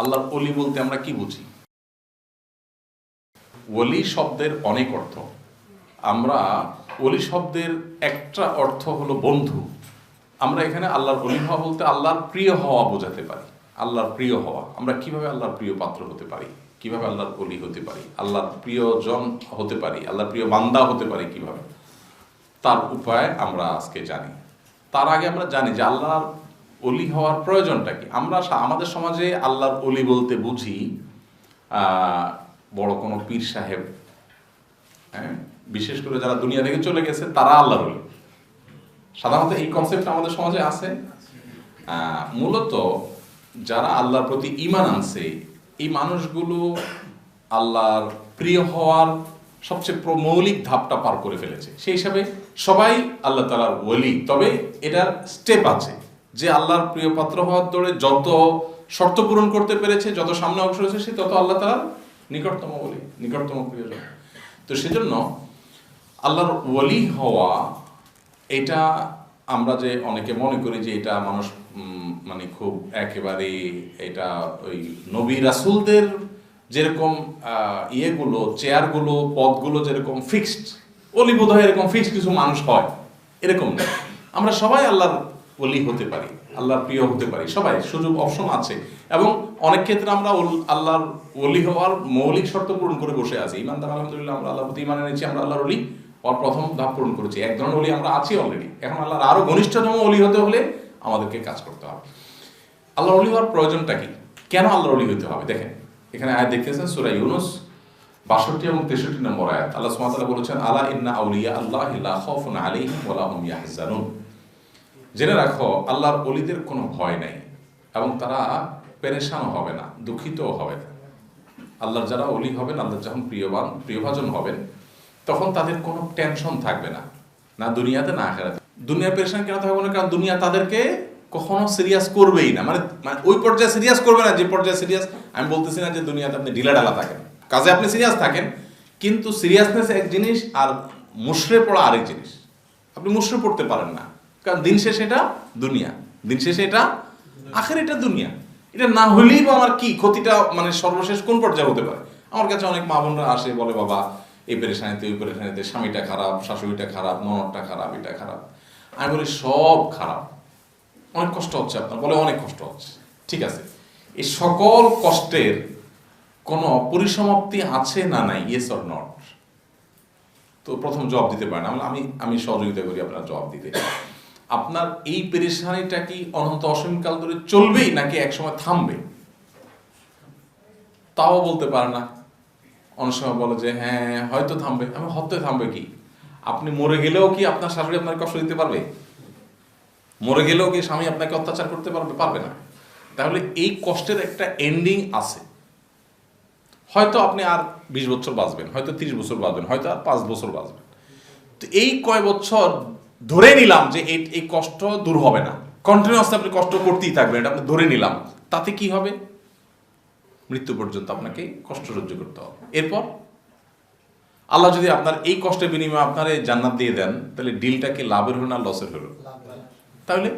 আল্লাহর ওলি বলতে আমরা কি বুঝি? ওলি শব্দের অনেক অর্থ। আমরা ওলি শব্দের একটা অর্থ হলো বন্ধু। আমরা এখানে আল্লাহর ওলি হওয়া বলতে আল্লাহর প্রিয় হওয়া বোঝাতে পারি। আল্লাহর প্রিয় হওয়া, আমরা কিভাবে আল্লাহর প্রিয় পাত্র হতে পারি, কিভাবে আল্লাহর ওলি হতে পারি, আল্লাহর প্রিয়জন হতে পারি, আল্লাহর প্রিয় বান্দা হতে পারি কিভাবে, তার উপায় আমরা আজকে জানি। তার আগে আমরা জানি যে আল্লাহর ওলি হওয়ার প্রয়োজনটা কি। আমরা আমাদের সমাজে আল্লাহর ওলি বলতে বুঝি বড় কোনো পীর সাহেব, হ্যাঁ, বিশেষ করে যারা দুনিয়া থেকে চলে গেছে তারা আল্লাহর ওলি। সাধারণত এই কনসেপ্ট আমাদের সমাজে আছে। মূলত যারা আল্লাহর প্রতি ঈমান আনছে এই মানুষগুলো আল্লাহর প্রিয় হওয়ার সবচেয়ে মৌলিক ধাপটা পার করে ফেলেছে। সেই হিসাবে সবাই আল্লাহ তাআলার ওলি। তবে এটার স্টেপ আছে যে আল্লাহর প্রিয় পাত্র হওয়ার দৌড়ে যত শর্ত পূরণ করতে পেরেছে, যত সামনে অংশ রয়েছে, সে তত আল্লাহ তাআলার নিকটতম ওলি, নিকটতম প্রিয়জন। তো সেজন্য আল্লাহর ওলি হওয়া, এটা আমরা যে অনেকে মনে করি যে এটা মানুষ মানে খুব একেবারে এটা ওই নবী রাসূলদের যেরকম ইয়েগুলো, চেয়ারগুলো, পদগুলো যেরকম ফিক্সড, ওলি বোধ হয় এরকম ফিক্সড কিছু মানুষ হয়, এরকম না। আমরা সবাই আল্লাহর ওলি হতে পারি, আল্লাহর প্রিয় হতে পারি, সবাই সুযোগ অপশন আছে। এবং অনেক ক্ষেত্রে আমরা আল্লাহর ওলি হওয়ার মৌলিক শর্ত পূরণ করে বসে আছি। ইমানদার আলহামদুলিল্লাহ, আমরা আল্লাহর প্রতি ঈমান এনেছি, আমরা আল্লাহর ওলি আর প্রথম ধাপ পূরণ করেছি। এক ধরনের ওলি আমরা আছি অলরেডি। এখন আল্লাহর আরো ঘনিষ্ঠতম ওলি হতে হলে আমাদেরকে কাজ করতে হবে। আল্লাহর ওলি হওয়ার প্রয়োজনটা কি, কেন আল্লাহর ওলি হতে হবে? দেখেন এখানে আয়াত দেখতেছেন সূরা ইউনূস 62 এবং 63 নম্বর আয়াত। আল্লাহ সুবহানাহু ওয়া তাআলা বলেছেন, আলা ইন্না আউলিয়া আল্লাহি লা খাউফুন আলাইহিম ওয়া লা হুম ইয়াহজানুন। জেনে রাখো আল্লাহর ওলিদের কোনো ভয় নাই এবং তারা পেরেশান হবে না, দুঃখিতও হবে না। আল্লাহর যারা ওলি হবেন, আল্লাহর যখন প্রিয়ভাজন হবেন, তখন তাদের কোনো টেনশন থাকবে না, না দুনিয়াতে না আখিরাতে। দুনিয়ার পেরেশান কেন থাকবে না? কারণ দুনিয়া তাদেরকে কখনো সিরিয়াস করবেই না। মানে ওই পর্যায়ে সিরিয়াস করবে না যে পর্যায়ে সিরিয়াস। আমি বলতেছি না যে দুনিয়াতে আপনি ঢিলাঢালা থাকেন, কাজে আপনি সিরিয়াস থাকেন, কিন্তু সিরিয়াসনেস এক জিনিস আর মুশরে পড়া আরেক জিনিস। আপনি মুশরে পড়তে পারেন না, কারণ দিন শেষে এটা দুনিয়া, দিন শেষে এটা আখের, এটা দুনিয়া। এটা না হলেই বা আমার কি ক্ষতিটা, মানে সর্বশেষ কোন পর্যায়ে হতে পারে? আমার কাছে অনেক মা বোনরা আসে, বলে বাবা এই পেরেশানিতে, ওই পেরেশানিতে, স্বামীটা খারাপ, শাশুড়িটা খারাপ, ননদটা খারাপ, এটা খারাপ। আমি বলি সব খারাপ, অনেক কষ্ট হচ্ছে আপনার। বলে অনেক কষ্ট হচ্ছে। ঠিক আছে, এই সকল কষ্টের কোনো পরিসমাপ্তি আছে না নাই? Yes or not? তো প্রথম জবাব দিতে পারেন। আমি সহযোগিতা করি আপনার জবাব দিতে। আপনার এই পেরেশানিটা কি অনন্ত অসীমকাল ধরে চলবেই নাকি একসময় থামবে? তাও বলতে পারে না। অনেক সময় বলে যে হ্যাঁ হয়তো থামবে। আমি হয়তো থামবে কি? আপনি মরে গেলেও কি আপনার শাশুড়ি আপনাকে কষ্ট দিতে পারবে? মরে গেলেও কি স্বামী আপনাকে অত্যাচার করতে পারবে? পারবে না। তাহলে এই কষ্টের একটা এন্ডিং আছে। হয়তো আপনি আর 20 বছর বাঁচবেন, হয়তো 30 বছর বাঁচবেন, হয়তো আর 5 বছর বাঁচবেন। তো এই কয় বছর ধরে নিলাম যে এই কষ্ট দূর হবে না, কন্টিনিউয়াসলি আপনি কষ্ট করতেই থাকবেন, এটা আপনি ধরে নিলাম। তাতে কি হবে? মৃত্যু পর্যন্ত আপনাকে কষ্ট সহ্য করতে হবে। এরপর আল্লাহ যদি আপনার এই কষ্টের বিনিময়ে আপনার জান্নাত দিয়ে দেন, তাহলে ডিলটা কি লাভের হলো না লসের হলো? তাহলে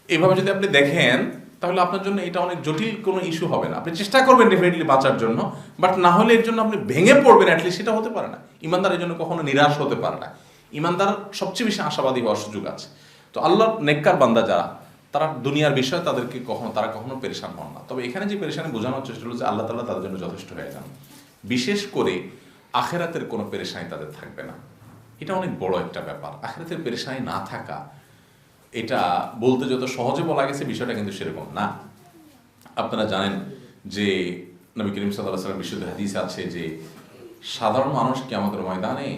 এইভাবে যদি আপনি দেখেন, তাহলে আপনার জন্য এটা অনেক জটিল কোনো ইস্যু হবে না। আপনি চেষ্টা করবেন ডেফিনেটলি বাঁচার জন্য, বাট না হলে এর জন্য আপনি ভেঙে পড়বেন, অ্যাটলিস্ট সেটা হতে পারে না। ইমানদার এর জন্য কখনো নিরাশ হতে পারে না। ইমানদার সবচেয়ে বেশি আশাবাদী হওয়ার সুযোগ আছে। তো আল্লাহর নেককার বান্দা যারা, তারা দুনিয়ার বিষয়ে তারা কখনো পেরেশান হন না। তবে এখানে যে পেরেশানি বোঝানোর চেষ্টা হলো যে আল্লাহ তাআলা তাদের জন্য যথেষ্ট হয়ে যান। বিশেষ করে আখিরাতের কোনো পেরেশানি তাদের থাকবে না। এটা অনেক বড় একটা ব্যাপার। আখিরাতের পেরেশানি না থাকা, এটা বলতে যত সহজে বলা গেছে, বিষয়টা কিন্তু সেরকম না। আপনারা জানেন যে নবী করিম সাল্লাল্লাহু আলাইহি ওয়াসাল্লাম বিশুদ্ধ হাদিসে আছে যে সাধারণ মানুষ কিয়ামতের ময়দানে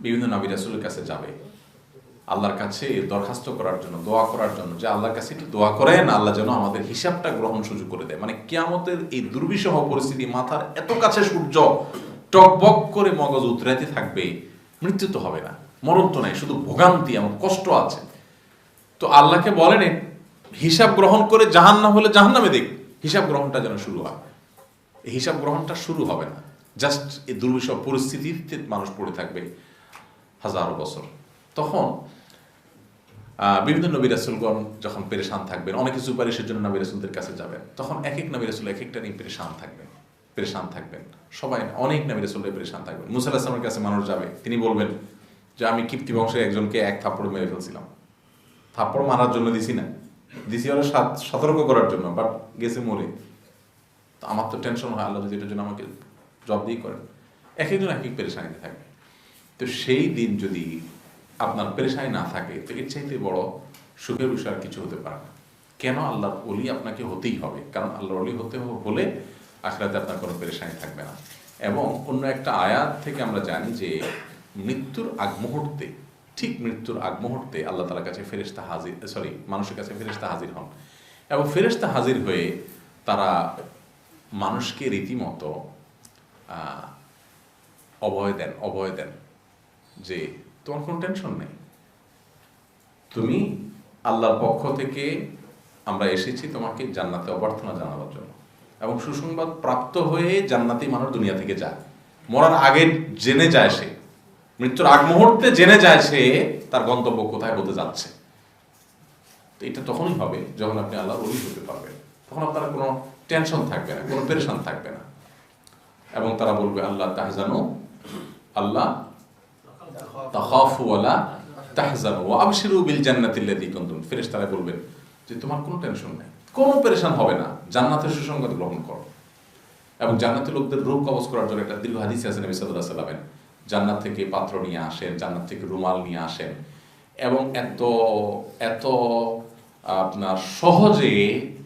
বিভিন্ন নবী রাসূলের কাছে যাবে, আল্লাহর কাছে দরখাস্ত করার জন্য, দোয়া করার জন্য, যে আল্লাহর কাছে একটু দোয়া করেন, আল্লাহ যেন আমাদের হিসাবটা গ্রহণ সুযোগ করে দেয়। মানে কিয়ামতের এই দুর্বিষহ পরিস্থিতি, মাথার এত কাছে সূর্য, টকবক করে মগজ উতরাইতে থাকবে, মৃত্যু তো হবে না, মরণ তো নাই, শুধু ভোগান্তি, এমন কষ্ট আছে। তো আল্লাহকে বলেন হিসাব গ্রহণ করে জাহান্নাম হলে জাহান্নামে দেখ, হিসাব গ্রহণটা যেন শুরু হয়। এই হিসাব গ্রহণটা শুরু হবে না, জাস্ট এই দুর্বিষহ পরিস্থিতিতে মানুষ পড়ে থাকবে হাজারো বছর। তখন বিভিন্ন নবী রাসূলগণ যখন পেরেশান থাকবেন, অনেকে সুপারিশের জন্য নবী রাসূলদের কাছে যাবেন, তখন এক এক নবী রাসূল এক একটা নিয়ে পেরেশান থাকবেন। সবাই অনেক নবী রাসূলরা পেরেশান থাকবেন। মুসা আলাইহিস সালামের কাছে মানুষ যাবে, তিনি বলবেন যে আমি কিপ্তি বংশের একজনকে এক থাপ্পড় মেরে ফেলছিলাম, থাপ্পড় মারার জন্য দিছি না, দিছি হলো সতর্ক করার জন্য, বাট গেছে মরে। তো আমার তো টেনশন হয়, আল্লাহ যদি এটার জন্য আমাকে জবাবদিহি করেন। এক একজন এক এক পেরেশানিতে থাকবে। তো সেই দিন যদি আপনার পেরেশানি না থাকে, তো এর চাইতে বড় সুখের বিষয় আর কিছু হতে পারে না। কেন আল্লাহর ওলি আপনাকে হতেই হবে? কারণ আল্লাহর ওলি হতে হলে আখিরাতে আপনার কোনো পেরেশানি থাকবে না। এবং অন্য একটা আয়াত থেকে আমরা জানি যে মৃত্যুর আগ মুহূর্তে, ঠিক মৃত্যুর আগ মুহূর্তে আল্লাহ তাআলার কাছে মানুষের কাছে ফেরেশতা হাজির হন, এবং ফেরেশতা হাজির হয়ে তারা মানুষকে রীতিমতো অভয় দেন যে তোমার কোনো টেনশন নেই, তুমি আল্লাহর পক্ষ থেকে আমরা এসেছি তোমাকে জান্নাতে অভ্যর্থনা জানাবার জন্য। এবং সুসংবাদ প্রাপ্ত হয়ে জান্নাতি মানুষ দুনিয়া থেকে যায়, মরার আগে জেনে যায়, সে মৃত্যুর আগ মুহূর্তে জেনে যায় সে তার গন্তব্য কোথায় হতে যাচ্ছে। তো এটা তখনই হবে যখন আপনি আল্লাহর ওলি হতে পারবেন, তখন আপনার কোনো টেনশন থাকবে না, কোনো পেরেশান থাকবে না। এবং তারা বলবে আল্লাহ তাহজানু, আল্লাহ তাখাফু ওয়ালা তাহজানু ওয়া আবশিরু বিল জান্নাতিল্লাতী কুনতুম। ফেরেশতারা বলবেন যে তোমার কোনো টেনশন নেই, কোনো পেরেশান হবে না, জান্নাতের সুসংবাদ গ্রহণ করো। এবং জান্নাতের লোকদের রূহ কবজ করার জন্য একটা দীর্ঘ হাদিস আছে নবী সাল্লাল্লাহু আলাইহি ওয়াসাল্লামের, জান্নাত থেকে পাত্র নিয়ে আসেন, জান্নাত থেকে রুমাল নিয়ে আসেন, এবং এত এত আপনার সহজে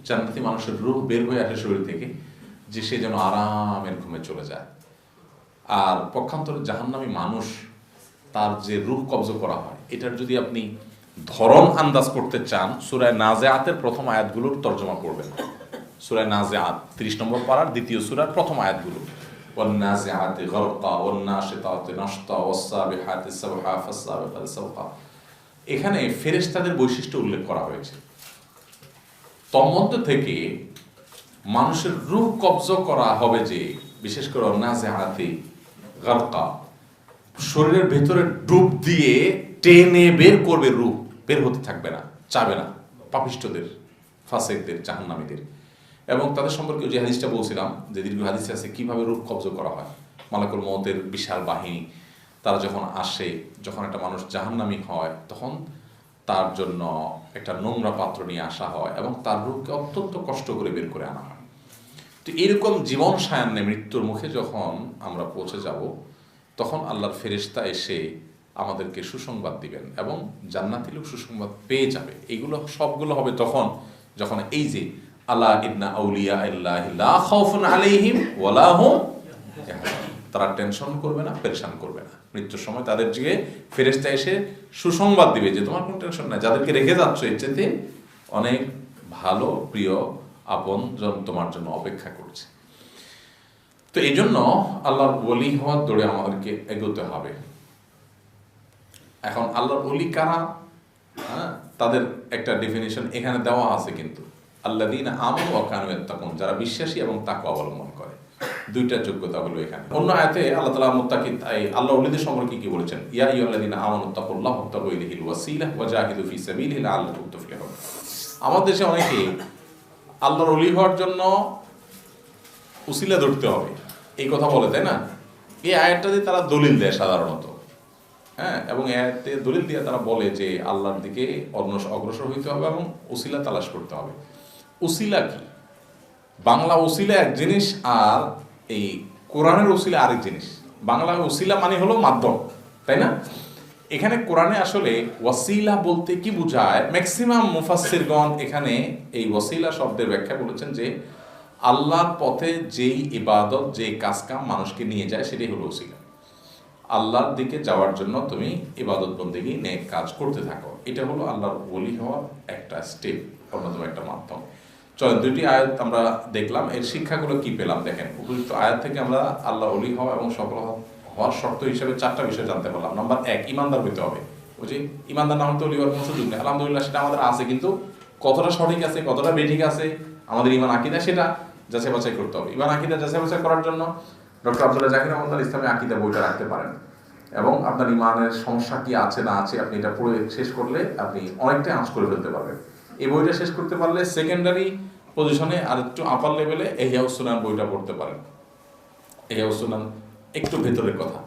জান্নাতি মানুষের রূহ বের হয়ে আসে শরীর থেকে যে সে যেন আরামের ঘুমে চলে যায়। আর পক্ষান্তরে জাহান্নামী মানুষ, তার যে রূহ কবজ করা হয়, এটার যদি আপনি ধরন আন্দাজ করতে চান, সূরা নাজিআতের প্রথম আয়াতগুলোর তর্জমা করবেন। সূরা নাজিআত 30 নম্বর পারার দ্বিতীয় সূরার প্রথম আয়াতগুলো, ওয়ান-নাজিআতি গারকা ওয়ান-নাশিতাতি নাশতা ওয়াস-সাবিহাতি সাবহা ফাস-সাবিকাতি সাবকা। এখানে ফেরেশতাদের বৈশিষ্ট্য উল্লেখ করা হয়েছে। তন্মধ্য থেকে মানুষের রূহ কবজ করা হবে যে, বিশেষ করে ওয়ান-নাজিআতি গারকা, শরীরের ভেতরে ডুব দিয়ে টেনে বের করবে, রূহ বের হতে থাকবে না, চাবে না, পাপিষ্ঠদের, ফাসিকদের, জাহান্নামীদের। এবং তাদের সম্পর্কে যে হাদিসটা বলছিলাম, যে দীর্ঘ হাদিস আছে কিভাবে রূহ কবজ করা হয়। মালাকুল মউতের বিশাল বাহিনী তারা যখন আসে, যখন একটা মানুষ জাহান্নামী হয়, তখন তার জন্য একটা নোংরা পাত্র নিয়ে আসা হয় এবং তার রূহকে অত্যন্ত কষ্ট করে বের করে আনা হয়। তো এরকম জীবন সায়ান্নে মৃত্যুর মুখে যখন আমরা পৌঁছে যাব, তখন আল্লাহর ফেরেশতা এসে আমাদেরকে সুসংবাদ দিবেন এবং জান্নাতি লোক সুসংবাদ পেয়ে যাবে। এইগুলো সবগুলো হবে তখন যখন এই যে আলা ইন্না আউলিয়া ইল্লাহি লা খাউফুন আলাইহিম ওয়া লা হুম ইয়াহজানুন, তারা টেনশন করবে না, পেরেশান করবে না। মৃত্যুর সময় তাদের দিকে ফেরেশতা এসে সুসংবাদ দিবে যে তোমার কোনো টেনশন নাই, যাদেরকে রেখে যাচ্ছ এর চাইতে অনেক ভালো, প্রিয়, আপনজন তোমার জন্য অপেক্ষা করছে। তো এই জন্য আল্লাহর ওলি হওয়ার দৌড়ে আমাদেরকে এগোতে হবে। এখন আল্লাহর ওলি কারা, তাদের একটা ডেফিনিশন এখানে দেওয়া আছে, কিন্তু আল্লাযীনা আমানু ওয়া কানু ইয়াত্তাকুন, যারা বিশ্বাসী এবং তাকওয়া অবলম্বন করে, দুইটা যোগ্যতা হলো এখানে। অন্য আয়াতে আল্লাহ তাআলা মুত্তাকিন, আল্লাহ ওলিদের সম্পর্কে কি বলেছেন? ইয়া আইয়ুহাল্লাযীনা আমানু তাকুল্লাহা ওয়াবতাগু ইলাইহিল ওয়াসিলা ওয়া জাহিদু ফি সাবিলিহি লাআল্লাকুম তুফলিহুন। আমাদের দেশে অনেকে আল্লাহর ওলি হওয়ার জন্য উসিলা ধরতে হবে এই কথা বলে, তাই না? এই আয়াতটা দিয়ে তারা দলিল দেয় সাধারণত, এবং এই আয়াতে দলিল দিয়ে তারা বলে যে আল্লাহর দিকে অগ্রসর হইতে হবে এবং উসিলা তালাশ করতে হবে। উসিলা কি? বাংলা উসিলা এক জিনিস, আর এই কোরআনের উসিলা আরেক জিনিস। বাংলা উসিলা মানে হলো মাধ্যম, তাই না? এখানে কোরআনে আসলে ওয়াসিলা বলতে কি বোঝায়, ম্যাক্সিমাম মুফাসসিরগণ এখানে এই ওয়াসিলা শব্দের ব্যাখ্যা বলেছেন যে আল্লাহর পথে যেই ইবাদত, যে কাজকাম মানুষকে নিয়ে যায়, সেটাই হলো ওসিলা। আল্লাহর দিকে যাওয়ার জন্য তুমি ইবাদত বন্দেগী, নেক কাজ করতে থাকো, এটা হলো আল্লাহর ওলি হওয়ার একটা স্টেপ, অন্যতম একটা মাধ্যম। চলেন দুইটি আয়াত আমরা দেখলাম, এর শিক্ষাগুলো কি পেলাম দেখেন। উপযুক্ত আয়াত থেকে আমরা আল্লাহ ওলি হওয়া এবং সফল হওয়ার শর্ত হিসেবে 4টা বিষয় জানতে পারলাম। নাম্বার 1, ইমানদার হইতে হবে। বুঝি ইমানদার না হতে ওলি হওয়ার কোনো সুযোগ নেই। আলহামদুলিল্লাহ সেটা আমাদের আছে, কিন্তু কতটা সঠিক আছে, কতটা বেঠিক আছে আমাদের ইমান আকীদা, সেটা যাচাই বাছাই করতে হবে। ইমান আকীদা যাচাই বাছাই করার জন্য ডক্টর আব্দুল্লাহ জাকির রহমাতুল্লাহ ইসলামী আকীদা বইটা রাখতে পারেন। এবং আপনার ইমানের সমস্যা কি আছে না আছে আপনি এটা পড়ে শেষ করলে আপনি অনেকটাই আঁচ করে ফেলতে পারবেন। এই বইটা শেষ করতে পারলে সেকেন্ডারি পজিশনে আর একটু আপার লেভেলে ইহয়া সুনান বইটা পড়তে পারেন। ইহয়া সুনান একটু ভেতরের কথা,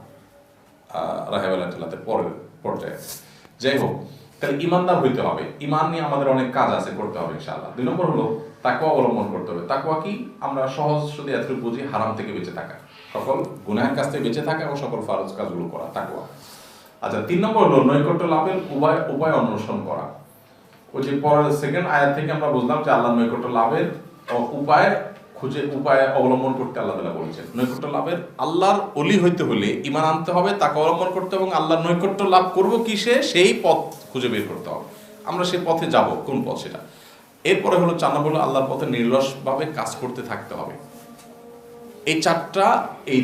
রাহেবালাতে পরের পর্যায়ে। যাই হোক, তাহলে ইমানদার হইতে হবে, ইমান নিয়ে আমাদের অনেক কাজ আছে, করতে হবে ইনশাআল্লাহ। 2 নম্বর হলো তাকওয়া অবলম্বন করতে হবে। তাকওয়া কি? আমরা সহজ যদি এতটুকু বুঝি, হারাম থেকে বেঁচে থাকা, সকল গুনাহের কাছ থেকে বেঁচে থাকা এবং সকল ফরজ কাজগুলো করা, তাকওয়া। আচ্ছা, 3 নম্বর হলো নৈকট্য লাভের উপায় অন্বেষণ করা। ওই যে পরের সেকেন্ড আয়াত থেকে আমরা বুঝলাম যে আল্লাহর নৈকট্য লাভের উপায় অবলম্বন করতে আল্লাহ তাআলা বলেছেন। নৈকট্য লাভের, আল্লাহর ওলি হইতে হলে ঈমান আনতে হবে, তাকে অবলম্বন করতে হবে এবং আল্লাহর নৈকট্য লাভ করব কিসে, সেই পথ খুঁজে বের করতে হবে। আমরা সেই পথে যাব, কোন পথ সেটা। এরপরে হলো 4 নম্বর হলো আল্লাহর পথে নির্লসভাবে কাজ করতে থাকতে হবে। এই 4টা, এই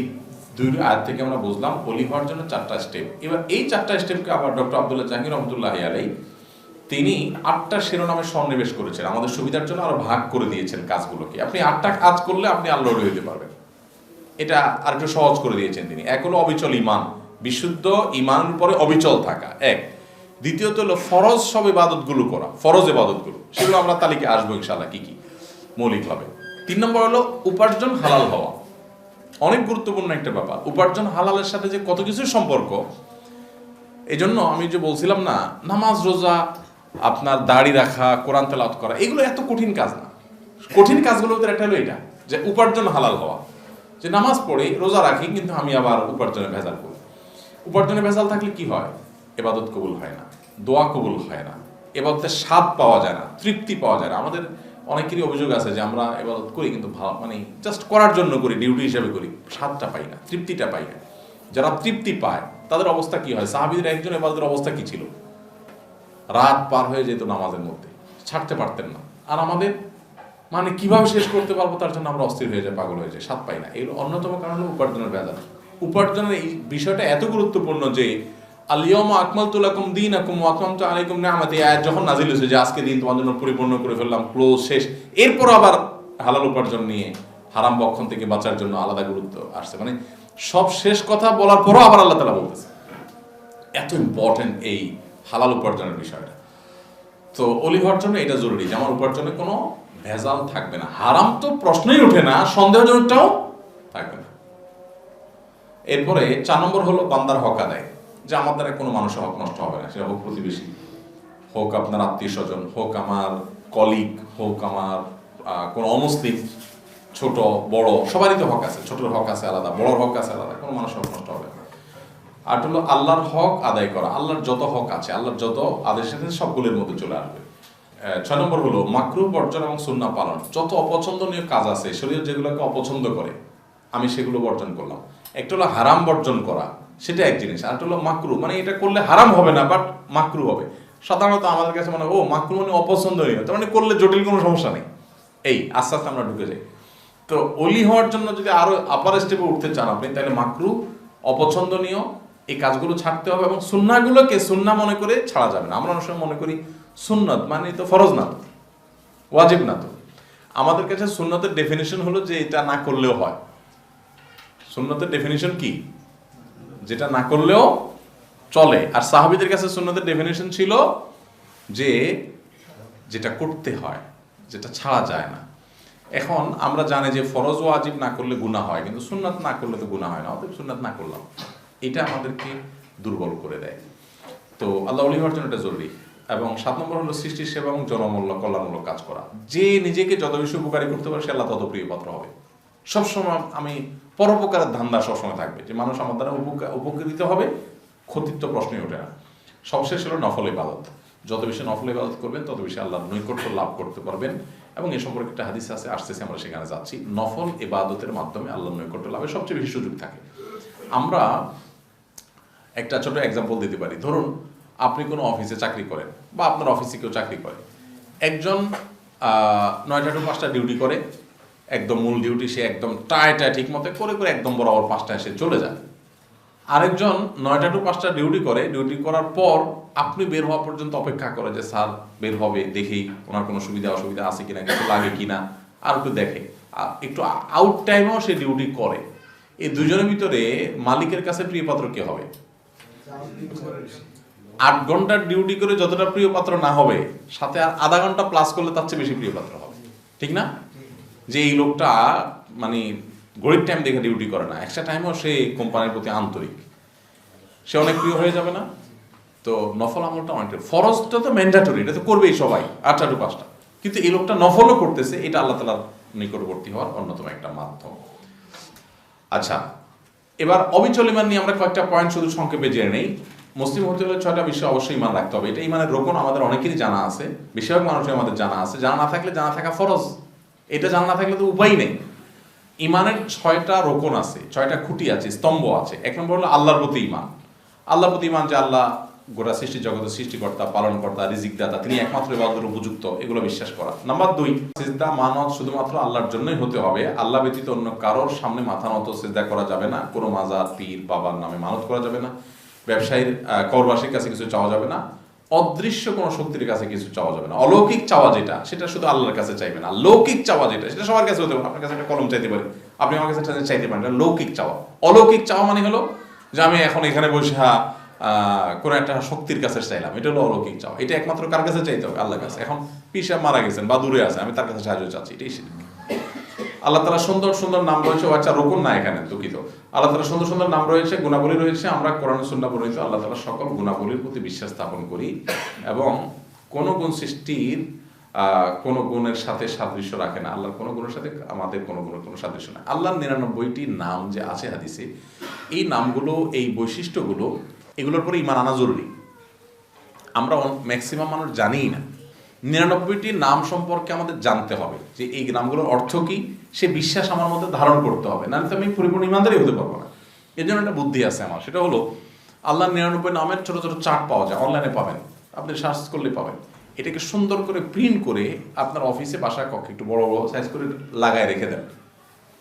2 আয়াত থেকে আমরা বুঝলাম ওলি হওয়ার জন্য 4টা স্টেপ। এবার এই 4টা স্টেপকে আবার ডক্টর আব্দুল্লাহ জাহাঙ্গীর রহমতুল্লাহি আলাইহি তিনি 8টা শিরোনামে সন্নিবেশ করেছেন, আমাদের সুবিধার জন্য আরো ভাগ করে দিয়েছেন কাজগুলোকে। আপনি 8টা কাজ করলে আপনি আল্লাহর হইতে পারবেন, এটা আর একটু সহজ করে দিয়েছেন তিনি। এক হলো অবিচল ঈমান, বিশুদ্ধ ঈমানের উপরে অবিচল থাকা, এক। দ্বিতীয়ত হলো ফরজ সব ইবাদতগুলো করা, ফরজ ইবাদতগুলো, সেগুলো আমরা তালিকায় আসবো ইনশাআল্লাহ কি কি মৌলিকভাবে। 3 নম্বর হলো উপার্জন হালাল হওয়া, অনেক গুরুত্বপূর্ণ একটা ব্যাপার। উপার্জন হালালের সাথে যে কত কিছুর সম্পর্ক, এই জন্য আমি যে বলছিলাম না, নামাজ রোজা, আপনার দাড়ি রাখা, কোরআন তেলাওয়াত করা, এগুলো এত কঠিন কাজ না। কঠিন কাজগুলোর ভিতরে একটা হলো এটা, যে উপার্জন হালাল হওয়া। যে নামাজ পড়ে রোজা রাখি, কিন্তু আমি আবার উপার্জনে ভেজাল করি। উপার্জনে ভেজাল থাকলে কি হয়? এবাদত কবুল হয় না, দোয়া কবুল হয় না, এবাদতের স্বাদ পাওয়া যায় না, তৃপ্তি পাওয়া যায় না। আমাদের অনেকেরই অভিযোগ আছে যে আমরা এবাদত করি কিন্তু মানে জাস্ট করার জন্য করি, ডিউটি হিসেবে করি, স্বাদটা পাই না, তৃপ্তিটা পাই না। যারা তৃপ্তি পায় তাদের অবস্থা কি হয়? সাহাবীদের একজন এবাদতের অবস্থা কি ছিল? রাত পার হয়ে যেত নামাজের মধ্যে, ছাড়তে পারতেন না। আর আমাদের মানে কিভাবে শেষ করতে পারবো তার জন্য আমরা অস্থির হয়ে যাই, পাগল হয়ে যাই, স্বাদ পাই না। এর অন্যতম কারণ হলো উপার্জনের ভেজাল। উপার্জনের এই বিষয়টা এত গুরুত্বপূর্ণ যে আল-ইয়াওমা আকমালতু লাকুম দীনাকুম ওয়া আতমামতু আলাইকুম নি'মাতি, আয়াত যখন নাযিল হয়েছে যে আজকে দিন তোমাদের জন্য পরিপূর্ণ করে ফেললাম, ক্লোজ, শেষ। এরপর আবার হালাল উপার্জন নিয়ে হারাম বক্ষণ থেকে বাঁচার জন্য আলাদা গুরুত্ব আসছে। মানে সব শেষ কথা বলার পরও আবার আল্লাহ তাআলা বলতেছে, এত ইম্পর্টেন্ট এই হালাল উপার্জনের বিষয়টা। তো অলি হওয়ার জন্য এটা জরুরি যে আমার উপার্জনে কোনো ভেজাল থাকবে না, হারাম তো প্রশ্নই ওঠে না, সন্দেহজনকটাও থাকবে না। এরপরে 4 নম্বর হলো বান্দার হক আদায়, যে আমার দ্বারা কোনো মানুষের হক নষ্ট হবে না। সেটা হোক প্রতিবেশী, হোক আপনার আত্মীয় স্বজন, হোক আমার কলিগ, হোক আমার কোনো অমুসলিম, ছোট বড় সবারই তো হক আছে। ছোটর হক আছে আলাদা, বড়র হক আছে আলাদা, কোনো মানুষের হক নষ্ট হবে না। আর হলো আল্লাহর হক আদায় করা, আল্লাহর যত হক আছে, আল্লাহর যত আদেশ আছে সবগুলোর মধ্যে চলে আসবে। 6 নম্বর হলো মাকরুহ বর্জন এবং সুন্নাহ পালন। যত অপছন্দনীয় কাজ আছে, শরীয়ত যেগুলোকে অপছন্দ করে আমি সেগুলো বর্জন করলাম। একটা হলো হারাম বর্জন করা, সেটা এক জিনিস। আর হলো মাকরুহ, মানে এটা করলে হারাম হবে না, বাট মাকরুহ হবে। সাধারণত আমাদের কাছে মনে হয় ও মাকরুহ মানে অপছন্দনীয়, তার মানে করলে জটিল কোনো সমস্যা নেই, এই আস্তে আস্তে আমরা ঢুকে যাই। তো অলি হওয়ার জন্য যদি আরো আপার স্টেপে উঠতে চান আপনি, তাহলে মাকরুহ, অপছন্দনীয় এই কাজগুলো ছাড়তে হবে এবং সুন্নাহগুলোকে সুন্নাহ মনে করে ছাড়া যাবে না। আমরা অনেক সময় মনে করি সুন্নত মানে তো ফরজ না, তো ওয়াজিব না। তো আমাদের কাছে সুন্নতের ডেফিনিশন হলো যে এটা না করলেও হয়। সুন্নতের ডেফিনিশন কি? যেটা না করলেও চলে। আর সাহাবীদের কাছে সুন্নতের ডেফিনিশন ছিল যে যেটা করতে হয়, যেটা ছাড়া যায় না। এখন আমরা জানি যে ফরজ ও ওয়াজিব না করলে গুনাহ হয়, কিন্তু সুন্নাত না করলে তো গুনাহ হয় না, অতএব সুন্নাত না করলাম, এটা আমাদেরকে দুর্বল করে দেয়। তো আল্লাহ ওলি হওয়ার জন্য এটা জরুরি। এবং 7 নম্বর হলো সৃষ্টির সেবা এবং জনমূল্য কল্যাণমূলক কাজ করা। যে নিজেকে যত বেশি উপকারী করতে পারে সে আল্লাহ তত প্রিয় পাত্র হবে। সবসময় আমি পরোপকারের ধান্দা সবসময় থাকবে, যে মানুষ আমার দ্বারা উপকৃত হবে, ক্ষতিত্ব প্রশ্নই ওঠে না। সবশেষ হলো নফল ইবাদত। যত বেশি নফল ইবাদত করবেন তত বেশি আল্লাহর নৈকট্য লাভ করতে পারবেন। এবং এ সম্পর্কে একটা হাদিস আছে, আসতেছে, আমরা সেখানে যাচ্ছি। নফল ইবাদতের মাধ্যমে আল্লাহর নৈকট্য লাভের সবচেয়ে বেশি সুযোগ থাকে। আমরা একটা ছোট এক্সাম্পল দিতে পারি। ধরুন আপনি কোনো অফিসে চাকরি করেন বা আপনার অফিসে কেউ চাকরি করে। একজন 9টা to 5টা ডিউটি করে, একদম মূল ডিউটি, সে একদম টাইটা ঠিক মতো করে করে একদম বরাবর 5টায় সে চলে যায়। আরেকজন 9টা to 5টা ডিউটি করে, ডিউটি করার পর আপনি বের হওয়া পর্যন্ত অপেক্ষা করে যে স্যার বের হবে, দেখি ওনার কোনো সুবিধা অসুবিধা আছে কিনা, কিছু লাগে কিনা, আর একটু দেখে, একটু আউট টাইমেও সে ডিউটি করে। এই দুজনের ভিতরে মালিকের কাছে প্রিয় পাত্র কে হবে? 8 ঘন্টার ডিউটি করে যতটা প্রিয় পাত্র না হবে, সাথে আর আধা ঘন্টা প্লাস করলে তার চেয়ে বেশি প্রিয় পাত্র হবে, ঠিক না? যে এই লোকটা মানে গরিব টাইম দেখে ডিউটি করে না, এক্সট্রা টাইমও সে কোম্পানির প্রতি আন্তরিক, সে অনেক প্রিয় হয়ে যাবে না? তো নফল আমলটা অনেকটা, ফরজটা তো ম্যান্ডেটরি, এটা তো করবেই সবাই 8টা টু 5টা, কিন্তু এই লোকটা নফলও করতেছে, এটা আল্লাহ তাআলার নিকটবর্তী হওয়ার অন্যতম একটা মাধ্যম। আচ্ছা, এবার অবিচল ঈমান নিয়ে আমরা কয়েকটা পয়েন্ট শুধু সংক্ষেপে জেনে নেই। মুসলিম হতে হলে 6টা বিষয় অবশ্যই ঈমান রাখতে হবে, এটা ঈমানের রোকন, আমাদের অনেকেরই জানা আছে, বেশিরভাগ মানুষের আমাদের জানা আছে, জানা না থাকলে জানা থাকা ফরজ, এটা জানা না থাকলে তো উপায় নেই। ঈমানের 6টা রোকন আছে, 6টা খুঁটি আছে, স্তম্ভ আছে। 1 নম্বর হলো আল্লাহর প্রতি ঈমান। আল্লাহর প্রতি ঈমান যে আল্লাহ গোটা সৃষ্টি জগতের সৃষ্টিকর্তা, পালনকর্তা, রিজিকদাতা, তিনি একমাত্র ইবাদতের উপযুক্ত, এগুলো বিশ্বাস করা। নাম্বার 2, সিজদা মানত শুধুমাত্র আল্লাহর জন্যই হতে হবে, আল্লাহ ব্যতীত অন্য কারোর সামনে মাথা নত সিজদা করা যাবে না, কোনো মাজার, পীর, বাবার নামে মানত করা যাবে না, ব্যবসায়ীর করবাসীর কাছে কিছু চাওয়া যাবে না, অদৃশ্য কোনো শক্তির কাছে কিছু চাওয়া যাবে না। অলৌকিক চাওয়া যেটা, সেটা শুধু আল্লাহর কাছে চাইবে না। লৌকিক চাওয়া যেটা, সেটা সবার কাছে হতে পারে, আপনার কাছে একটা কলম চাইতে পারে, আপনি আমার কাছে চাইতে পারেন, এটা লৌকিক চাওয়া। অলৌকিক চাওয়া মানে হলো যে আমি এখন এখানে বসে কোনো একটা শক্তির কাছে চাইলাম, এটা হলো অলৌকিক চাওয়া। এটা একমাত্র কার কাছে চাইতে হবে? আল্লাহর কাছে। এখন পীর সাহেব মারা গেছেন বা দূরে আছে, আমি তার কাছে সাহায্য চাচ্ছি, এটাই শিরক। আল্লাহ তাআলা সুন্দর সুন্দর নাম রয়েছে, আচ্ছা রোকন না এখানে, দুঃখিত। আল্লাহ তাআলা সুন্দর সুন্দর নাম রয়েছে, গুণাবলী রয়েছে, আমরা কোরআন সুন্নাহ বর্ণিত আল্লাহ তাআলা সকল গুণাবলীর প্রতি বিশ্বাস স্থাপন করি, এবং কোন গুণ সৃষ্টির কোন গুণের সাথে সাদৃশ্য রাখে না। আল্লাহর কোন গুণের সাথে আমাদের কোন গুণের কোনো সাদৃশ্য না। আল্লাহর 99টি নাম যে আছে হাদিসে, এই নামগুলো, এই বৈশিষ্ট্যগুলো, এগুলোর পরে ঈমান আনা জরুরি। আমরা ম্যাক্সিমাম মানুষ জানিই না। 99টি নাম সম্পর্কে আমাদের জানতে হবে, যে এই নামগুলোর অর্থ কি, সে বিশ্বাস আমার মধ্যে ধারণ করতে হবে, না তো আমি পরিপূর্ণ ঈমানদারই হতে পারবো না। এর জন্য একটা বুদ্ধি আছে আমার, সেটা হলো আল্লাহর 99 নামের ছোট ছোট চার্ট পাওয়া যায়, অনলাইনে পাবেন, আপনি সার্চ করলে পাবেন। এটাকে সুন্দর করে প্রিন্ট করে আপনার অফিসে, বাসা কক্ষে একটু বড় বড় সাইজ করে লাগায় রেখে দেন,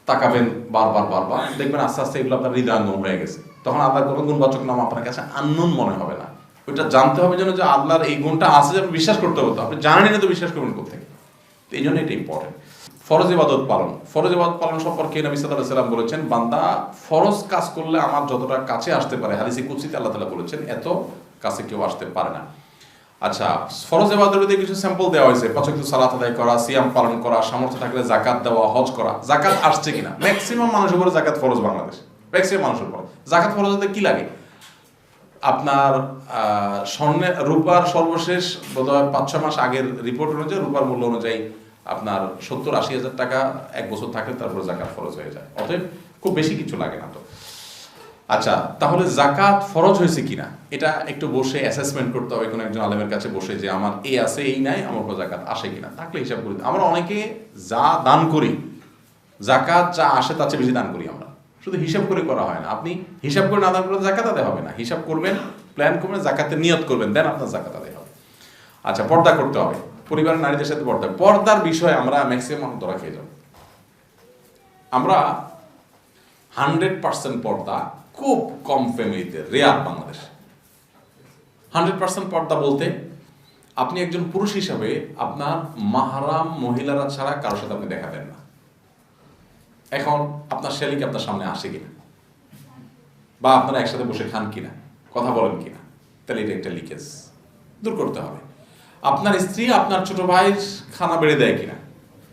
তাকাবেন বারবার বারবার, দেখবেন আস্তে আস্তে এগুলো আপনার হৃদয়ঙ্গম হয়ে গেছে। তখন আল্লাহর কোনো গুণবাচক নাম আপনার কাছে আননোন মনে হবে না। ওইটা জানতে হবে যেন, যে আল্লাহর এই গুণটা আছে, যে আপনি বিশ্বাস করতে হবে, তো আপনি জানেন না তো বিশ্বাস করবেন কোথেকে? তো এই জন্য এটা ইম্পর্টেন্ট। ফরজ ইবাদত পালন, ফরজ ইবাদত পালন সম্পর্কে নবী সাল্লাল্লাহু আলাইহি ওয়াসাল্লাম বলেছেন, বান্দা ফরজ কাজ করলে আমার যতটা কাছে আসতে পারে, হাদিসে কুদসিতে আল্লাহ তাআলা বলেছেন, এত কাছে কেউ আসতে পারে না। আচ্ছা, ফরজ ইবাদতের কিছু স্যাম্পল দেওয়া হয়েছে, 5 ওয়াক্ত সালাত আদায় করা, সিয়াম পালন করা, সামর্থ্য থাকলে যাকাত দেওয়া, হজ করা। যাকাত আসছে কিনা? ম্যাক্সিমাম মানুষের উপরে যাকাত ফরজ, বাংলাদেশ ম্যাক্সিমাম মানুষের উপর যাকাত ফরজ হতে কি লাগে? আপনার স্বর্ণের, রূপার সর্বশেষ বোধহয় 5-6 মাস আগের রিপোর্ট অনুযায়ী, রূপার মূল্য অনুযায়ী আপনার 70-80 হাজার টাকা এক বছর থাকলে তারপরে যাকাত ফরজ হয়ে যায়। অতএব খুব বেশি কিছু লাগে না। তো আচ্ছা, তাহলে যাকাত ফরজ হয়েছে কিনা এটা একটু বসে অ্যাসেসমেন্ট করতে হবে, কোনো একজন আলেমের কাছে বসে, যে আমার এই আছে এই নাই, আমার উপর যাকাত আসে কিনা, থাকলে হিসাব করি। আমরা অনেকে যা দান করি, যাকাত যা আসে তার চেয়ে বেশি দান করি আমরা, শুধু হিসাব করে করা হয় না। আপনি হিসাব করে না দান করলে যাকাত আদায় হবে না। হিসাব করবেন, প্ল্যান করবেন, যাকাতের নিয়ত করবেন, দেন আপনার যাকাত আদায় হবে। আচ্ছা, পর্দা করতে হবে, পরিবারের নারীদের সাথে পর্দা। পর্দার বিষয়ে আমরা ম্যাক্সিমাম ধরা খেয়ে যাব। আমরা 100% পর্দা খুব কম ফ্যামিলিতে, রেয়ার বাংলাদেশ। 100% পর্দা বলতে আপনি একজন পুরুষ হিসাবে আপনার মাহরাম মহিলারা ছাড়া কারোর সাথে আপনি দেখা দেন না। এখন আপনার শালিক আপনার সামনে আসে কিনা, বা আপনারা একসাথে বসে খান কিনা, কথা বলেন কিনা, তাহলে এটা একটা লিকেজ দূর করতে হবে। আপনার স্ত্রী আপনার ছোট ভাইয়ের খানা বেড়ে দেয় কিনা,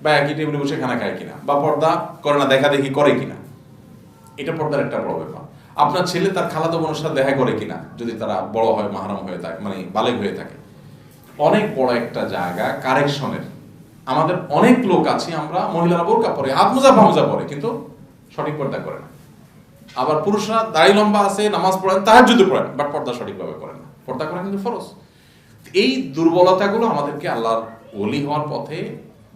বা একই টেবিলে বসে খানা খায় কিনা, বা পর্দা করে না, দেখা দেখি করে কিনা, এটা পর্দার একটা বড় ব্যাপার। আপনার ছেলে তার খালাতো বোনের সাথে দেখা করে কিনা, যদি তারা বড় হয়, মাহরাম হয়ে থাকে, মানে বালেগ হয়ে থাকে। অনেক বড় একটা জায়গা কারেকশনের। আমাদের অনেক লোক আছে, আমরা মহিলারা বোরকা পরে, হাত মোজা ফামোজা পরে, কিন্তু সঠিক পর্দা করে না। আবার পুরুষরা দাড়ি লম্বা আছে, নামাজ পড়েন, তাহাজ্জুদ পড়েন, বাট পর্দা সঠিকভাবে করেন না। পর্দা করা কিন্তু ফরজ। এই দুর্বলতাগুলো আমাদেরকে আল্লাহর ওলি হওয়ার পথে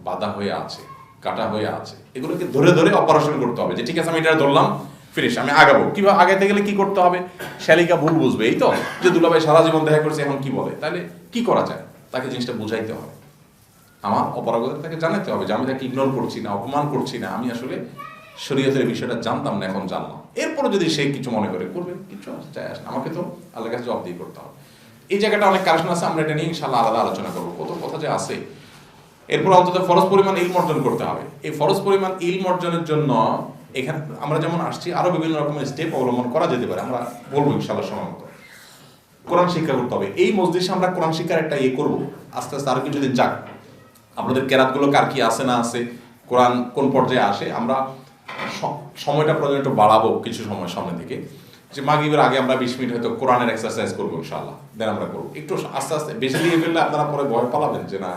বাধা হয়ে আছে, কাটা হয়ে আছে। এগুলোকে ধরে ধরে অপারেশন করতে হবে, যে ঠিক আছে আমি এটা ধরলাম, ফিনিশ, আমি আগাবো। কিভাবে আগাইতে গেলে কি করতে হবে? শালিকা ভুল বুঝবে, এই তো যে দুলাভাই সারা জীবন দেখা করছে, এখন কি বলে, তাহলে কি করা যায়? তাকে জিনিসটা বুঝাইতে হবে। আমার অপরাগতা তাকে জানাতে হবে যে আমি তাকে ইগনোর করছি না, অপমান করছি না, আমি আসলে শরীয়তের বিষয়টা জানতাম না, এখন জানলাম। এরপরে যদি সে কিছু মনে করে করবে, কিছু চাই আসে না, আমাকে তো আল্লাহর কাছে জবাবদিহি করতে হবে। এই জায়গাটা অনেক কারেকশন আছে, আমরা এটা নিয়ে ইনশাআল্লাহ আলাদা আলোচনা করবো, কত কথা যে আছে। এরপর অন্তত ফরজ পরিমাণ ইলম অর্জন করতে হবে। এই ফরজ পরিমাণ ইলম অর্জনের জন্য এখানে আমরা যেমন আসছি, আরো বিভিন্ন রকমের স্টেপ অবলম্বন করা যেতে পারে, আমরা বলবো ইনশাআল্লাহ সময় মতো। কোরআন শিক্ষা করতে হবে। এই মজলিসে আমরা কোরআন শিক্ষার একটা করবো আস্তে আস্তে, আরো কিছুদিন যাক। আপনাদের কেরাতগুলো কার কি আছে না আছে, কোরআন কোন পর্যায়ে আসে, আমরা সময়টা প্রয়োজন একটু বাড়াবো কিছু সময় সামনে থেকে, যে মাগরিবের আগে আমরা 20 মিনিট হয়তো কোরআনের এক্সারসাইজ করবো ইনশাআল্লাহ, দেন আমরা করবো একটু আস্তে আস্তে। বেশি দিয়ে ফেললে আপনারা পরে ভয় পালাবেন যে না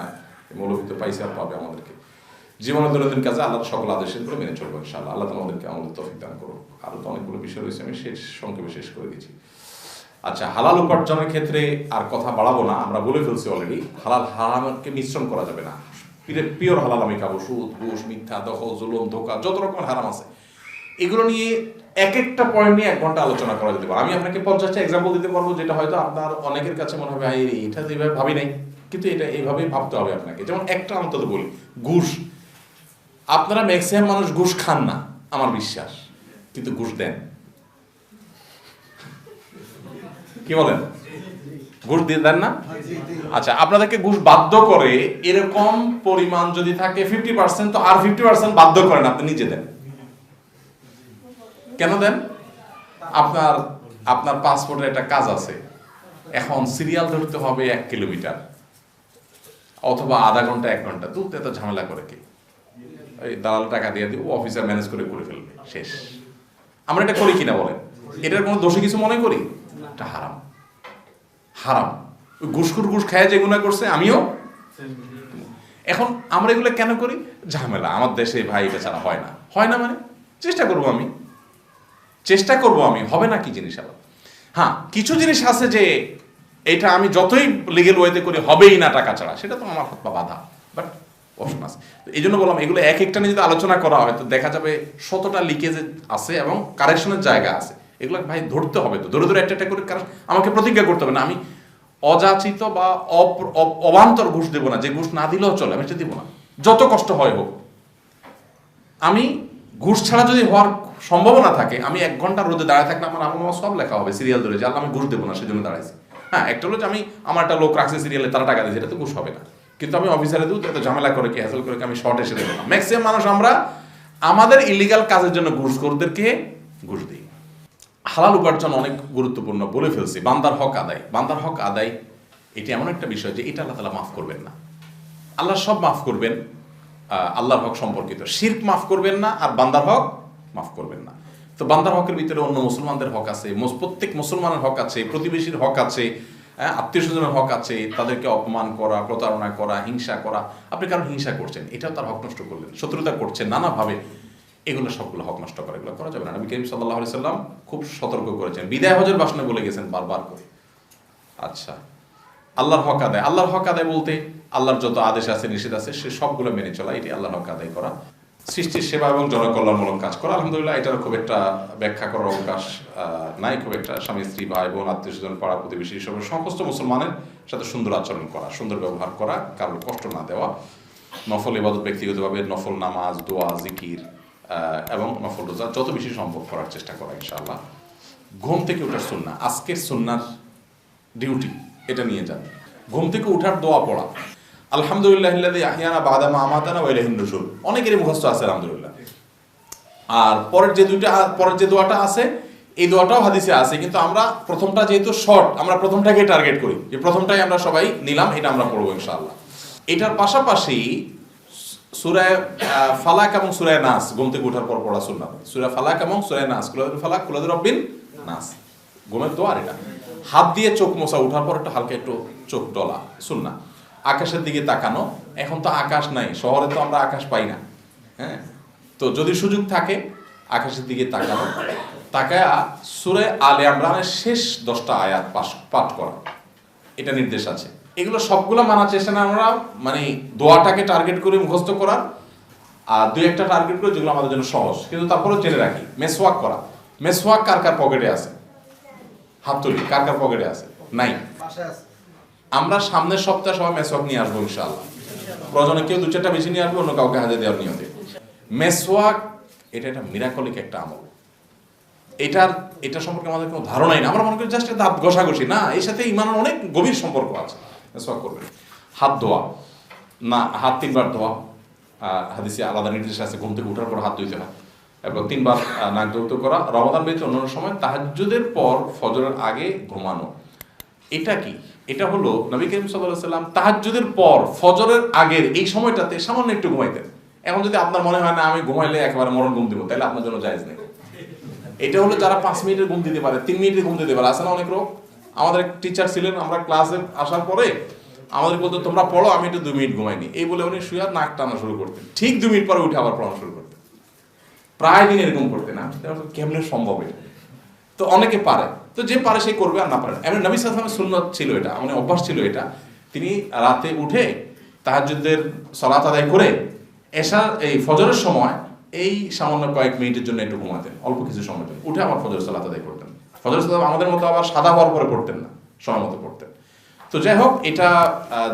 মৌলভী তো পাইছে আর পাবে আমাদেরকে। জীবনের দৈনন্দিন কাজে আল্লাহর সকল আদেশের করে মেনে চলবো ইনশাআল্লাহ। আল্লাহ তাআলা আমাদের তৌফিক দান করুন। আরো তো অনেকগুলো বিষয় রয়েছে, আমি সংক্ষেপে শেষ করে দিয়েছি। আচ্ছা, হালাল উপার্জনের ক্ষেত্রে আর কথা বাড়াবো না, আমরা বলে ফেলছি অলরেডি। হালাল হারামকে মিশ্রণ করা যাবে না। পিওর হালাল আমি খাবো, সুদ, ঘুষ, মিথ্যা, দখল, জুলুম, ধোঁকা, যত রকমের হারাম আছে এগুলো নিয়ে এক একটা পয়েন্ট নিয়ে 1 ঘন্টা আলোচনা করা যেতে পারে। আমি আপনাকে 50টা এক্সাম্পল দিতে পারবো, যেটা হয়তো আপনার অনেকের কাছে মনে হবে এটা যেভাবে ভাবি নাই, কিন্তু এটা এইভাবেই ভাবতে হবে আপনাকে। যেমন একটা অন্তত বলি, ঘুষ। আপনারা ম্যাক্সিমাম মানুষ ঘুষ খান না আমার বিশ্বাস, কিন্তু ঘুষ দেন। কি বলেন? ঘুষ দিয়ে দেন না? আচ্ছা, আপনাদেরকে ঘুষ বাধ্য করে এরকম পরিমাণ যদি থাকে 50%, তো আর 50% বাধ্য করেন আপনি নিজে দেন। কেন দেন? আপনার পাসপোর্টের একটা কাজ আছে, এখন সিরিয়াল ধরতে হবে 1 কিলোমিটার অথবা আধা ঘন্টা 1 ঘন্টা, তো এত ঝামেলা করে কি? এই দালাল টাকা দিয়ে দিব, অফিসার ম্যানেজ করে ফেলবে, শেষ। আমরা এটা করি কিনা বলেন? এটার কোনো দোষী কিছু মনে করি? এটা হারাম। হারাম। ওই ঘুষখোর ঘুষ খায় যে গুনাহ করছে, আমিও। এখন আমরা এগুলো কেন করি? ঝামেলা। আমার দেশে ভাই এটা ছাড়া হয় না। হয় না মানে চেষ্টা করবো আমি, হবে না কি জিনিস আবার। হ্যাঁ, কিছু জিনিস আছে যে এটা আমি যতই লিগেল ওয়েতে করি হবেই না টাকা ছাড়া, সেটা তো আমার হাত পা বাধা, বাট অপশন আছে। এই জন্য বললাম, এগুলো এক একটা নিয়ে যদি আলোচনা করা হয় তো দেখা যাবে শতটা লিকেজ আছে এবং কারেকশনের জায়গা আছে। এগুলো ভাই ধরতে হবে, তো ধরে একটা করে আমাকে প্রতিজ্ঞা করতে হবে না আমি অযাচিত বা অবান্তর ঘুষ দেবো না। যে ঘুষ না দিলেও চলে, আমি সেটা দিব না, যত কষ্ট হয় হোক। আমি ঘুষ ছাড়া যদি হওয়ার সম্ভাবনা থাকে, আমি 1 ঘন্টা রোদে দাঁড়ায় থাকলে আমার আমার সব লেখা হবে সিরিয়াল ধরে, যে আল্লাহ আমি ঘুষ দেবো না সেজন্য দাঁড়াইছি। হ্যাঁ, একটা হলো যে আমি আমার একটা লোক রাখছি সিরিয়ালে, তারা টাকা দিয়েছে, এটা তো ঘুষ হবে না। কিন্তু আমি অফিসারে দেবো, এত ঝামেলা করে কি হ্যাসেল করে কি আমি শর্ট এসে দেবো না। ম্যাক্সিমাম মানুষ আমরা আমাদের ইলিগাল কাজের জন্য ঘুষখোরদেরকে ঘুষ দিই। হালাল উপার্জন অনেক গুরুত্বপূর্ণ, বলে ফেলছি। বান্দার হক আদায় এটা এমন একটা বিষয় যে এটা আল্লাহ তাআলা মাফ করবেন না। আল্লাহ সব মাফ করবেন, আল্লাহর হক সম্পর্কিত শিরক মাফ করবেন না, আর বান্দার হক মাফ করবেন না। তো বান্দার হকের ভিতরে অন্য মুসলমানদের হক আছে, প্রত্যেক মুসলমানের হক আছে, প্রতিবেশীর হক আছে, আত্মীয় স্বজনের হক আছে। তাদেরকে অপমান করা, প্রতারণা করা, হিংসা করা, আপনি কারণ হিংসা করছেন, এটাও তার হক নষ্ট করলেন। শত্রুতা করছেন নানাভাবে, এগুলো সবগুলো হক নষ্ট করা, এগুলো করা যাবে না। নবী করিম সাল্লাল্লাহু আলাইহি সাল্লাম খুব সতর্ক করেছেন, বিদায় হজের ভাষণে বলে গেছেন বারবার করে। আচ্ছা, আল্লাহর হক আদায় বলতে আল্লাহর যত আদেশ আছে, নিষেধ আছে, সে সবগুলো মেনে চলা, এটি আল্লাহর হক আদায় করা। সৃষ্টির সেবা এবং জনকল্যাণমূলক কাজ করা। আলহামদুলিল্লাহ, এটার খুব একটা ব্যাখ্যা করার অবকাশ নাই, খুব একটা। স্বামী স্ত্রী, ভাই বোন, আত্মীয় স্বজন, পাড়া প্রতিবেশী, সমস্ত মুসলমানের সাথে সুন্দর আচরণ করা, সুন্দর ব্যবহার করা, কারোর কষ্ট না দেওয়া। নফল ইবাদত ব্যক্তিগতভাবে নফল নামাজ, দোয়া, জিকির এবং নফল রোজা যত বেশি সম্ভব করার চেষ্টা করা ইনশাআল্লাহ। ঘুম থেকে ওঠার সুন্নাহ, আজকের সুন্নাহর ডিউটি এটা নিয়ে যান। ঘুম থেকে উঠার দোয়া পড়া, আলহামদুলিল্লাহিল্লাযী আহইয়ানা বা'দা মা আমাতানা ওয়া ইলাইহিন নুশুর, অনেকেরই মুখস্থ আছে আলহামদুলিল্লাহ। আর পরের যে দোয়াটা আছে, এই দোয়াটাও হাদিসে আছে, কিন্তু আমরা প্রথমটা যেহেতু শর্ট, আমরা প্রথমটাকে টার্গেট করি, যে প্রথমটাই আমরা সবাই নিলাম, এটা আমরা পড়বো ইনশাআল্লাহ। এটার পাশাপাশি সূরা ফালাক এবং সূরা নাস ঘুম থেকে ওঠার পর পড়া সুন্নাত। সূরা ফালাক এবং সূরা নাস, কুলাদুল ফালাক কুলাদুর রাব্বিন নাস, ঘুমের দোয়া। আর এটা হাত দিয়ে চোখ মোছা, ওঠার পর একটু হালকা একটু চোখ ডলা সুন্নাহ। আকাশের দিকে তাকানো, এখন তো আকাশ নাই, শহরে তো আমরা আকাশ পাই না। হ্যাঁ, তো যদি সুযোগ থাকে আকাশের দিকে তাকায়া সূরা আলে ইমরানের শেষ 10টা আয়াত পাঠ করা, এটা নির্দেশ আছে। এগুলো সবগুলো মানার চেষ্টা না, আমরা মানে দোয়াটাকে টার্গেট করে মুখস্থ করার, আর 2-1টা টার্গেট করে যেগুলো আমাদের জন্য সহজ, কিন্তু তারপরেও জেনে রাখি। মেসওয়াক করা, মেসওয়াক কার কার পকেটে আছে? হাত তুলি, কার কার পকেটে আছে? নাই। আমরা সামনের সপ্তাহে সবাই মেসওয়াক নিয়ে আসবো ইনশাআল্লাহ। প্রয়োজনে কেউ 2-4টা বেশি নিয়ে আসবো, অন্য কাউকে হাতে দেওয়ার নিয়তে। মেসওয়াক এটা একটা মিরাকলিক একটা আমল। এটা সম্পর্কে আমাদের কোনো ধারণাই না। আমরা মনে করি জাস্ট দাঁত ঘষাঘষি, না, এর সাথে ইমানের অনেক গভীর সম্পর্ক আছে। মেসওয়াক করবেন। হাত ধোয়া, না, হাত 3বার ধোয়া, হাদিসে আলাদা নির্দেশ আছে, ঘুম থেকে ওঠার পর হাত ধুইতে হয়, এবং 3বার নাক ধৌত করা। রমাদান ব্যতীত অন্যান্য সময়, তাহাজ্জুদের পর, ফজরের আগে ঘুমানো, এটা কি? এটা হলো নবী করিম সাল্লাল্লাহু আলাইহি ওয়াসাল্লাম তাহাজ্জুদের পর ফজরের আগের এই সময়টাতে সামান্য একটু ঘুমাইতেন। এখন যদি আপনার মনে হয় না আমি ঘুমাইলে একেবারে মরণ ঘুম দিব, তাহলে আপনার জন্য জায়েজ নেই। এটা হলো যারা 5 মিনিটের ঘুম দিতে পারে, 3 মিনিটের ঘুম দিতে পারে, আছে না অনেক লোক। আমাদের এক টিচার ছিলেন, আমরা ক্লাসে আসার পরে আমাদের বলতো তোমরা পড়ো, আমি একটু 2 মিনিট ঘুমাইনি, এই বলে উনি শুয়ে নাক টানা শুরু করতেন, ঠিক 2 মিনিট পরে উঠে আবার পড়ানো শুরু করতেন। প্রায় দিন এরকম করতেন। কেমনে সম্ভব এটা? তো অনেকে পারে, তো যে পারে সে করবে, আর না পারে। এমন নবী সাল্লাল্লাহু আলাইহি ওয়াসাল্লামের সুন্নাত ছিল এটা, মানে অভ্যাস ছিল এটা। তিনি রাতে উঠে তাহাজ্জুদের সালাত আদায় করে এশার এই ফজরের সময় এই সামান্য কয়েক মিনিটের জন্য একটু ঘুমাতেন, অল্প কিছু সময় জন্য, উঠে আবার ফজর সালাত আদায় করতেন। ফজর সালাত আমাদের মতো আবার সাদা হওয়ার পরে পড়তেন না, সময় মতো পড়তেন। তো যাই হোক, এটা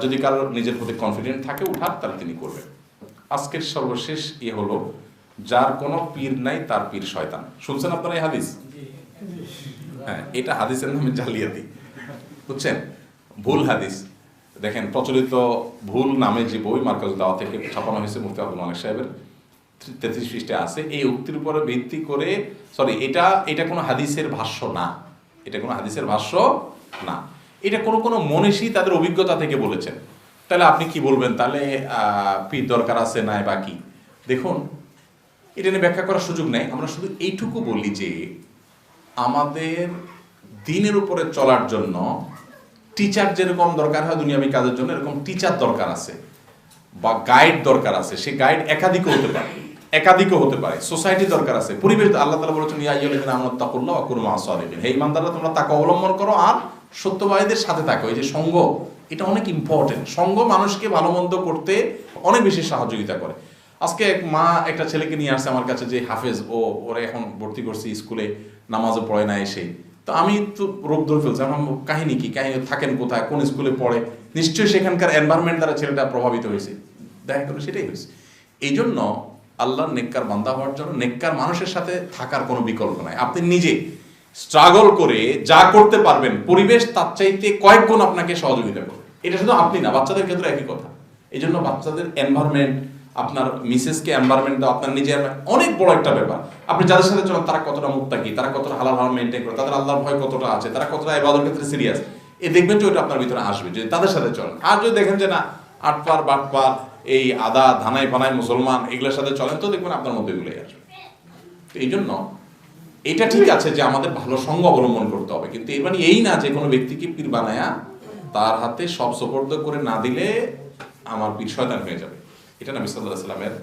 যদি কারোর নিজের প্রতি কনফিডেন্ট থাকে উঠার, তাহলে তিনি করবেন। আজকের সর্বশেষ হলো, যার কোনো পীর নাই তার পীর শয়তান। শুনছেন আপনারা এই হাদিস? হ্যাঁ, এটা হাদিসের নামে জালিয়াতি, বুঝছেন? ভুল হাদিস। দেখেন, প্রচলিত ভুল নামে যে বই মার্কাজ দাওয়া থেকে ছাপানো হয়েছে মুফতি আব্দুল মালিক সাহেবের 33 পৃষ্ঠা আছে, এই উক্তির উপরে ভিত্তি করে, এটা কোনো হাদিসের ভাষ্য না, এটা কোনো হাদিসের ভাষ্য না, এটা কোনো মনীষী তাদের অভিজ্ঞতা থেকে বলেছেন। তাহলে আপনি কি বলবেন? তাহলে পীর দরকার আছে নাই বা কি? দেখুন, এটা নিয়ে ব্যাখ্যা করার সুযোগ নেই। আমরা শুধু এইটুকু বলি যে আমাদের দিনের উপরে চলার জন্য টিচার যেরকম দরকার হয় দুনিয়াবী কাজের জন্য, এরকম টিচার দরকার আছে বা গাইড দরকার আছে। সে গাইড একাধিকও হতে পারে, সোসাইটি দরকার আছে, পরিবেশ। আল্লাহ তাআলা বলেছেন, ইয়া আইয়ুহাল্লাযীনা আমানু তাকুল্লাহ ওয়া কুনু মা'আস সাদিকিন। হে ঈমানদাররা, তোমরা তাকওয়া অবলম্বন করো আর সত্যবাদীদের সাথে থাকো। এই যে সঙ্গ, এটা অনেক ইম্পর্টেন্ট। সঙ্গ মানুষকে ভালো মন্দ করতে অনেক বেশি সহযোগিতা করে। আজকে এক মা একটা ছেলেকে নিয়ে আসছে আমার কাছে, যে হাফেজ, ওরা এখন ভর্তি করছি স্কুলে, নামাজও পড়ে না এসে। তো আমি তো রোগ ধরে ফেলছি, আমার কাহিনী কি, কাহিনী থাকেন কোথায়, কোন স্কুলে পড়ে, নিশ্চয়ই সেখানকার এনভায়রনমেন্ট দ্বারা ছেলেটা প্রভাবিত হয়েছে। দেখা গেল সেটাই হয়েছে। এই জন্য আল্লাহর নেককার বান্দা হওয়ার জন্য নেককার মানুষের সাথে থাকার কোনো বিকল্প নাই। আপনি নিজে স্ট্রাগল করে যা করতে পারবেন, পরিবেশ তার চাইতে কয়েক গুণ আপনাকে সহযোগিতা করবে। এটা শুধু আপনি না, বাচ্চাদের ক্ষেত্রে একই কথা। এই জন্য বাচ্চাদের এনভায়রনমেন্ট, আপনার মিসেসকে এনভায়রনমেন্ট দাও, আপনার নিজের অনেক বড় একটা ব্যাপার। আপনি যাদের সাথে চলেন তারা কতটা মুত্তাকি, তারা কতটা হালাল হারাম মেনটেন করে, তাদের আল্লাহর ভয় কতটা আছে, তারা কতটা ইবাদতের ক্ষেত্রে সিরিয়াস, দেখবেন যে ওইটা আপনার ভিতরে আসবে যদি তাদের সাথে চলেন। আর যদি দেখেন যে না, আটপার বাটপার, এই আদা ধানাই পানাই মুসলমান, এগুলোর সাথে চলেন, তো দেখবেন আপনার মধ্যে এগুলোই আসবে। তো এই জন্য এটা ঠিক আছে যে আমাদের ভালো সঙ্গ অবলম্বন করতে হবে, কিন্তু এর মানে এই না যে কোনো ব্যক্তিকে পীর বানায়া তার হাতে সব সুপর্দ করে না দিলে আমার পীর শয়তান হয়ে যাবে। এটা নবী সাল্লাল্লাহু আলাইহি ওয়াসাল্লামের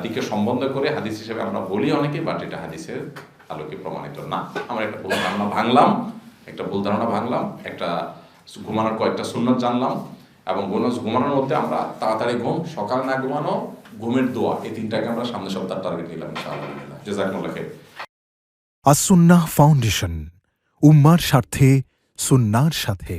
দিকে সম্বন্ধ করে হাদিস হিসেবে আমরা বলি অনেকে, বাট এটা হাদিসের আলোকে প্রমাণিত না। আমরা একটা ভুল ধারণা ভাঙলাম, একটা ঘুমানোর কয়েকটা সুন্নাত জানলাম, এবং ঘুমানোর মধ্যে আমরা তাড়াতাড়ি ঘুম, সকালে না ঘুমানো, ঘুমের দোয়া, এই তিনটাকে আমরা সামনে সপ্তাহ টার্গেট নিলাম ইনশাআল্লাহ। জাযাকুমুল্লাহ খাইর। আস-সুন্নাহ ফাউন্ডেশন, উম্মার স্বার্থে সুন্নাহর সাথে।